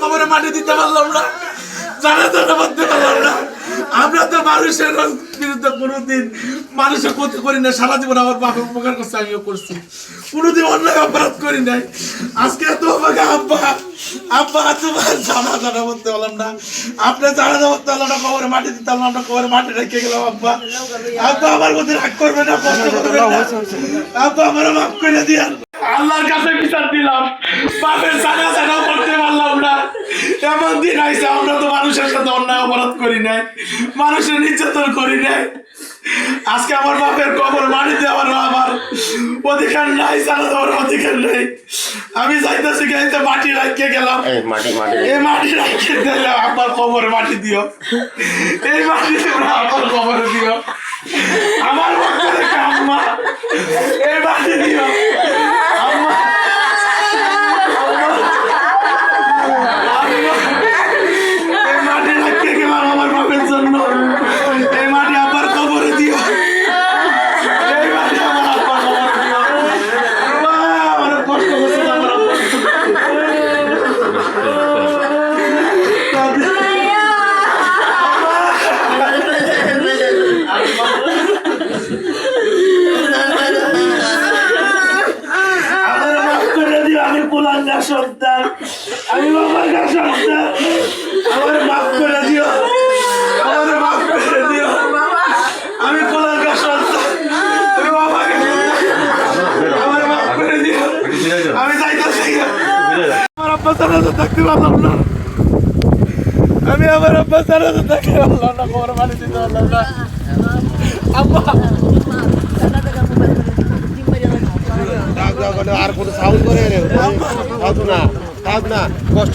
কবরে মাটি দিতে পারলাম না, জানাজাটা করতে পারলাম না। আমরা তো মানুষের বিরুদ্ধে কোনোদিন মানুষের ক্ষতি করি না। সারা জীবন আমার বাপের উপকার করছে, আমিও করছি, কোনোদিন অন্যায় অপরাধ করি নাই। আজকে তো আমাকে আব্বা আব্বা তোমার জানাজাটা করতে পারলাম না, আপনার জানাজা করতে পারলাম না, কবরে মাটি দিতে পারলাম না, কবরে মাটি রেখে গেলাম। আব্বা আব্বা আমার মধ্যে রাগ করবে না, কষ্ট করবে না, আব্বা আমার মাফ করে দিয়ান। আল্লাহর কাছে বিচার দিলাম, বাপের জানাজাটাও করতে পারলাম না। এমন দিন আইসে, আমরা তো মানুষের সাথে অন্যায় অপরাধ করি নাই, মানুষের নির্যাতন করি নাই। আজকে আমার বাপের কবর মাটি দেওয়ার আমার অধিকার নাই, জানা দেওয়ার অধিকার নেই। আমি যাইতেছি গাইতে মাটি রাখিয়ে গেলাম, এই মাটি রাখিয়ে দিলে আমার কবরে মাটি দিও, এই মাটি আমার কবরে দিও, আমার আম্মা এই মাটি দিও, আম্মা এই মাটি রাখিয়ে গেলাম আমার বাপের জন্য, এই মাটি আবার কবরে দিও, এই মাটি আমার আব্বার কবরে দিও। আমার কষ্ট করছে আমার আব্বা। আমি কুলাঙ্গার সন্তান, আমি বাবার সন্তান, আমার মাফ করে দিও, আমার মাফ করে দিও। আমি কুলাঙ্গার সন্তান, আমি বাবাকে আমার মাফ করে দিও। আমি যাইতেছি, আমার আব্বা ছাড়া তো থাকতে পারলাম না, আমি আমার আব্বা ছাড়া তো থাকতে পারলাম না, খবর মানি দিতে পারলাম না। আব্বা আর কোনো সাউন্ড করে থাক না কষ্ট